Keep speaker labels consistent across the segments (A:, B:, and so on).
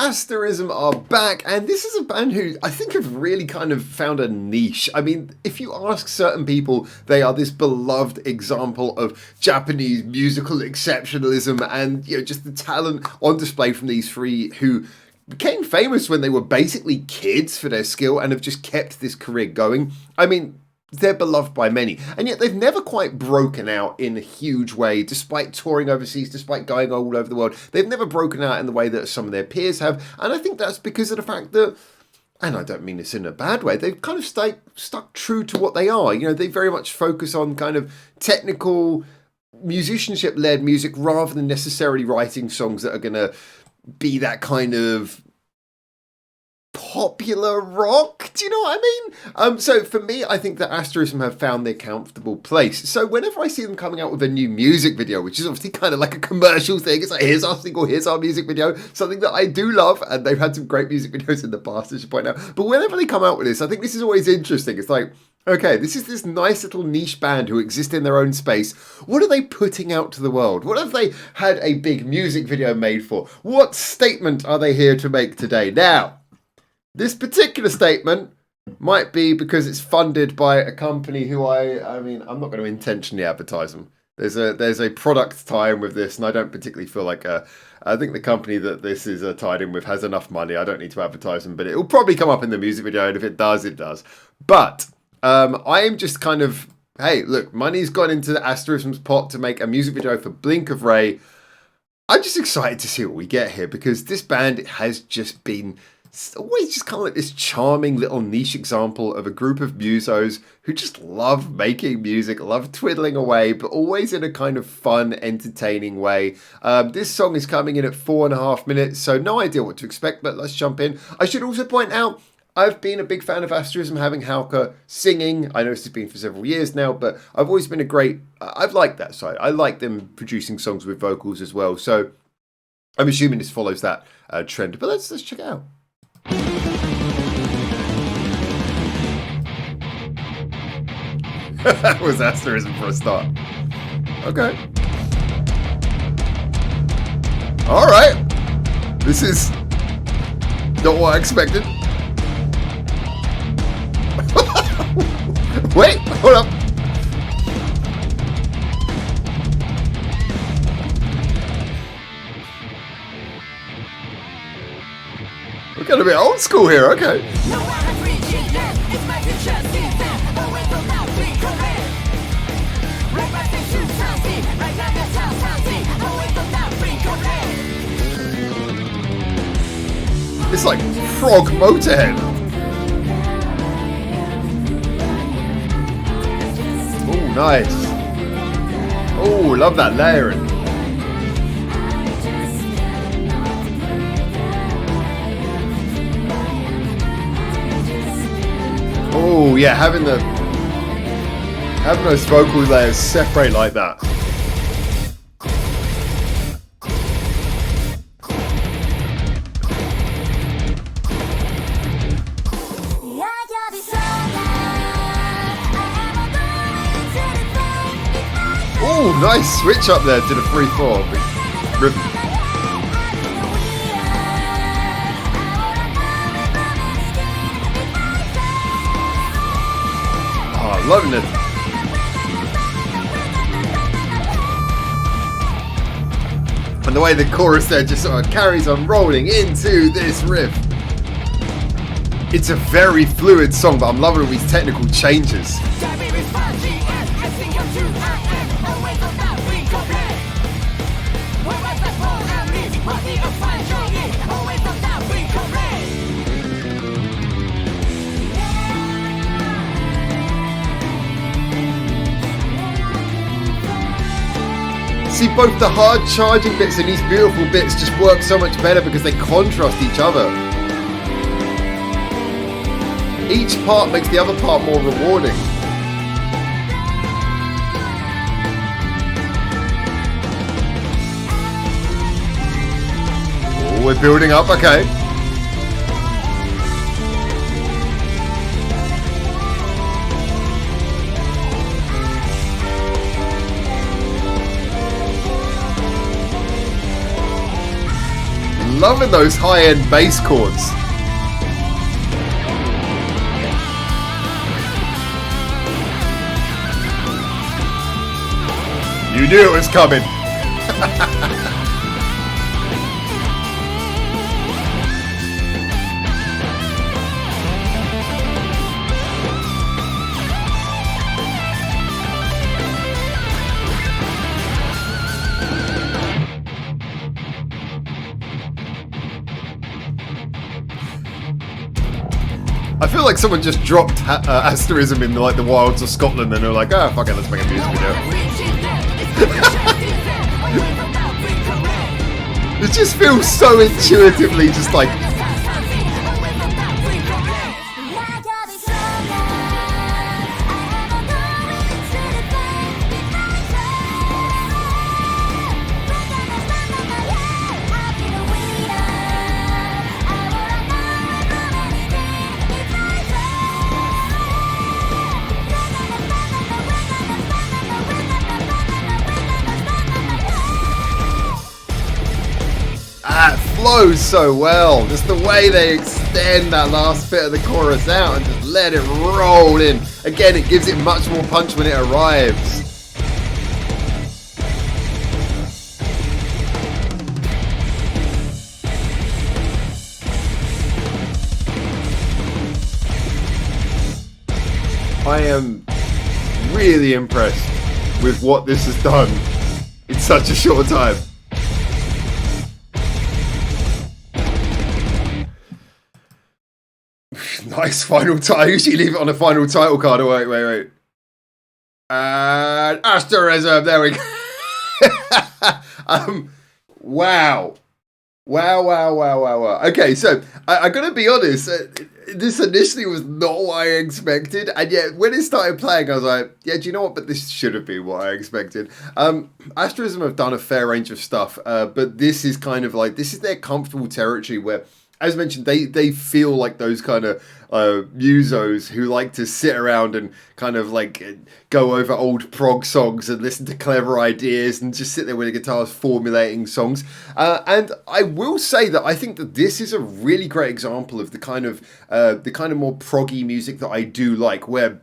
A: Asterism are back, and this is a band who I think have really kind of found a niche. I mean, if you ask certain people, they are this beloved example of Japanese musical exceptionalism and, you know, just the talent on display from these three who became famous when they were basically kids for their skill and have just kept this career going. I mean, they're beloved by many, and yet they've never quite broken out in a huge way, despite touring overseas, despite going all over the world. They've never broken out in the way that some of their peers have, and I think that's because of the fact that, and I don't mean this in a bad way, they've kind of stuck true to what they are. You know, they very much focus on kind of technical, musicianship-led music rather than necessarily writing songs that are going to be that kind of popular rock. Do you know what I mean? So for me, I think that Asterism have found their comfortable place. So whenever I see them coming out with a new music video, which is obviously kind of like a commercial thing, it's like, here's our single, here's our music video, something that I do love, and they've had some great music videos in the past, I should point out. But whenever they come out with this, I think this is always interesting. It's like, okay, this is this nice little niche band who exist in their own space. What are they putting out to the world? What have they had a big music video made for? What statement are they here to make today? Now, this particular statement might be because it's funded by a company who I mean, I'm not going to intentionally advertise them. There's a product tie-in with this, and I don't particularly feel like I think the company that this is tied in with has enough money. I don't need to advertise them, but it'll probably come up in the music video, and if it does, it does. But I am just kind of, hey, look, money's gone into Asterism's pot to make a music video for Blink of Ray. I'm just excited to see what we get here, because this band has just been always just kind of like this charming little niche example of a group of musos who just love making music, love twiddling away, but always in a kind of fun, entertaining way. This song is coming in at 4.5 minutes, so no idea what to expect, but let's jump in. I should also point out, I've been a big fan of Asterism having Hauke singing. I know this has been for several years now, but I've always been I've liked that side. I like them producing songs with vocals as well, so I'm assuming this follows that trend, but let's check it out. That was Asterism for a start. Okay. Alright. This is not what I expected. Wait, hold up. We're gonna be old school here, okay. It's like Frog Motorhead. Oh, nice. Oh, love that layering. Oh yeah, having those vocal layers separate like that. Oh, nice switch up there to the 3/4 rhythm. Oh, loving it. And the way the chorus there just sort of carries on rolling into this riff. It's a very fluid song, but I'm loving all these technical changes. See, both the hard charging bits and these beautiful bits just work so much better because they contrast each other. Each part makes the other part more rewarding. Oh, we're building up, okay. loving those high-end bass chords. You knew it was coming. I feel like someone just dropped Asterism in like the wilds of Scotland and they're like, oh, fuck it, let's make a music video. It just feels so intuitively just like... Flows so well. Just the way they extend that last bit of the chorus out and just let it roll in. Again, it gives it much more punch when it arrives. I am really impressed with what this has done in such a short time. Nice final title. I usually leave it on a final title card. Oh, wait. Asterism. There we go. Wow. Okay, so I gotta be honest. This initially was not what I expected, and yet when it started playing, I was like, yeah, do you know what? But this should have been what I expected. Asterism have done a fair range of stuff, but this is kind of like, this is their comfortable territory where, as mentioned, they feel like those kind of musos who like to sit around and kind of like go over old prog songs and listen to clever ideas and just sit there with the guitars formulating songs. And I will say that I think that this is a really great example of the kind of more proggy music that I do like, where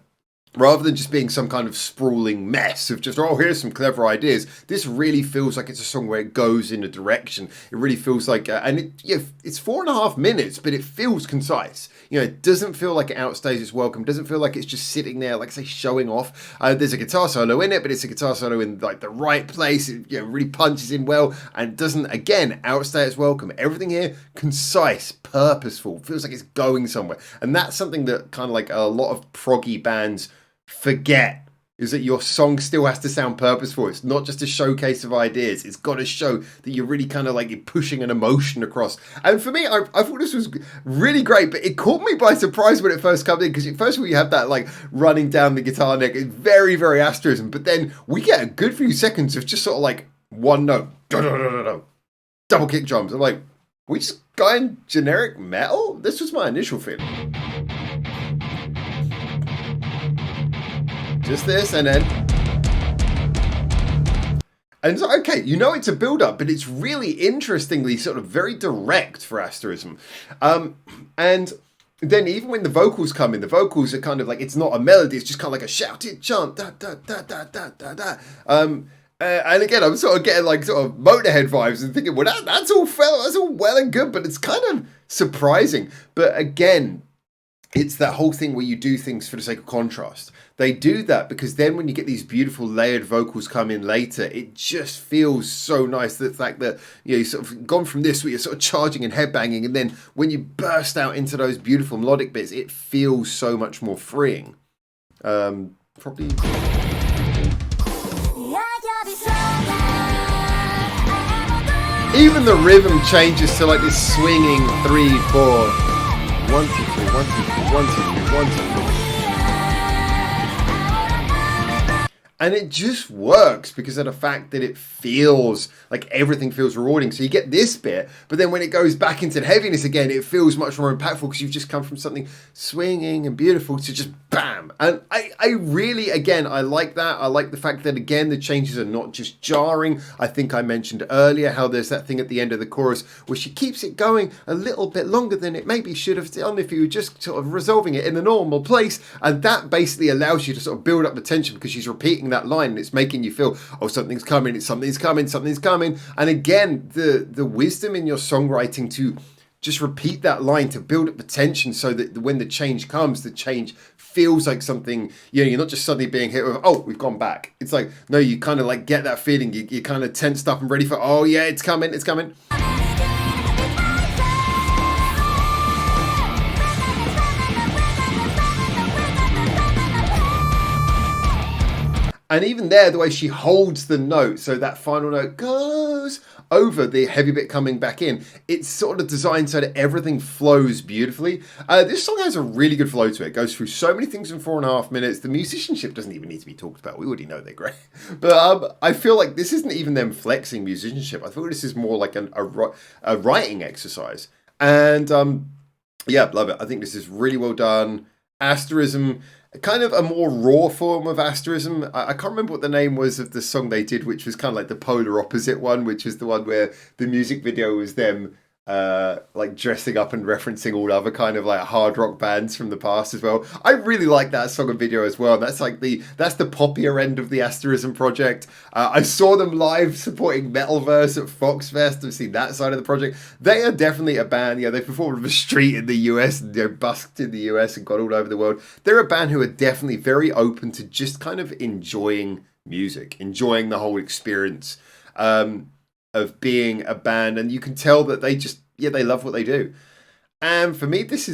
A: rather than just being some kind of sprawling mess of just, oh, here's some clever ideas, this really feels like it's a song where it goes in a direction. It really feels like, and it's 4.5 minutes, but it feels concise. It doesn't feel like it outstays its welcome. It doesn't feel like it's just sitting there, like I say, showing off. There's a guitar solo in it, but it's a guitar solo in like the right place. It really punches in well and doesn't, again, outstay its welcome. Everything here, concise, purposeful, feels like it's going somewhere. And that's something that kind of like a lot of proggy bands forget, is that your song still has to sound purposeful. It's not just a showcase of ideas. It's got to show that you're really kind of like pushing an emotion across. And for me, I thought this was really great, but it caught me by surprise when it first comes in, because first of all, you have that like running down the guitar neck. It's very, very Asterism, but then we get a good few seconds of just sort of like one note, double kick drums. I'm like, we just going generic metal? This was my initial feeling. Just this, and then... And it's like, okay, it's a build-up, but it's really interestingly sort of very direct for Asterism. And then even when the vocals come in, the vocals are kind of like, it's not a melody, it's just kind of like a shouted chant, da-da-da-da-da-da-da. And again, I'm sort of getting like sort of Motorhead vibes and thinking, well, that's all well and good, but it's kind of surprising. But again, it's that whole thing where you do things for the sake of contrast. They do that because then when you get these beautiful layered vocals come in later, it just feels so nice. The fact that you sort of gone from this where you're sort of charging and headbanging, and then when you burst out into those beautiful melodic bits, it feels so much more freeing. Probably. Even the rhythm changes to like this swinging 3/4. 1 2 3 1 2 3 1 2 3 1 2 3. And it just works because of the fact that it feels like everything feels rewarding. So you get this bit, but then when it goes back into the heaviness again, it feels much more impactful because you've just come from something swinging and beautiful to just bam. And I really, again, I like that. I like the fact that, again, the changes are not just jarring. I think I mentioned earlier how there's that thing at the end of the chorus where she keeps it going a little bit longer than it maybe should have done if you were just sort of resolving it in the normal place. And that basically allows you to sort of build up the tension because she's repeating that line and it's making you feel, oh, something's coming, something's coming, something's coming. And again, the wisdom in your songwriting to just repeat that line to build up the tension so that when the change comes, the change feels like something, you're not just suddenly being hit with, oh, we've gone back. It's like, no, you kind of like get that feeling. You're kind of tensed up and ready for, oh yeah, it's coming, it's coming. And even there, the way she holds the note, so that final note goes over the heavy bit coming back in, it's sort of designed so that everything flows beautifully. This song has a really good flow to it. It goes through so many things in 4.5 minutes. The musicianship doesn't even need to be talked about. We already know they're great. But I feel like this isn't even them flexing musicianship. I feel this is more like a writing exercise. And yeah, love it. I think this is really well done. Asterism, kind of a more raw form of asterism. I can't remember what the name was of the song they did, which was kind of like the polar opposite one, which was the one where the music video was them like dressing up and referencing all other kind of like hard rock bands from the past as well. I really like that song and video as well. That's like that's the poppier end of the Asterism project. I saw them live supporting Metalverse at Foxfest. I've seen that side of the project. They are definitely a band. They performed on the street in the US and busked in the US and got all over the world. They're a band who are definitely very open to just kind of enjoying music, enjoying the whole experience. Of being a band, and you can tell that they just they love what they do. And for me, this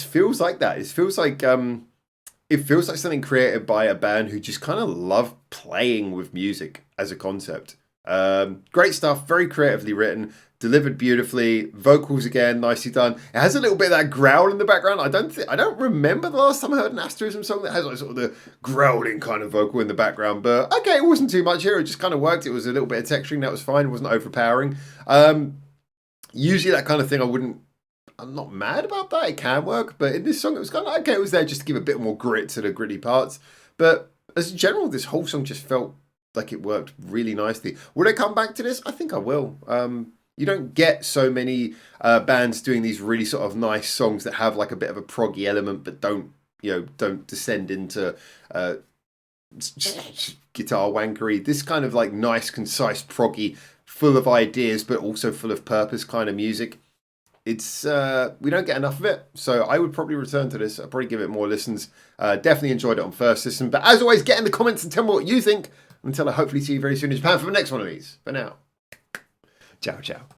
A: feels like that. It feels like something created by a band who just kind of love playing with music as a concept. Great stuff, very creatively written, delivered beautifully. Vocals again, nicely done. It has a little bit of that growl in the background. I don't remember the last time I heard an Asterism song that has like sort of the growling kind of vocal in the background. But okay, it wasn't too much here. It just kind of worked. It was a little bit of texturing. That was fine. It wasn't overpowering. Usually that kind of thing, I'm not mad about that. It can work. But in this song, it was kind of okay. It was there just to give a bit more grit to the gritty parts. But as in general, this whole song just felt like it worked really nicely. Would I come back to this? I think I will. You don't get so many bands doing these really sort of nice songs that have like a bit of a proggy element, but don't descend into guitar wankery. This kind of like nice, concise, proggy, full of ideas, but also full of purpose kind of music. It's we don't get enough of it, so I would probably return to this. I'd probably give it more listens. Definitely enjoyed it on first listen, but as always, get in the comments and tell me what you think. Until I hopefully see you very soon in Japan for the next one of these. For now, ciao, ciao.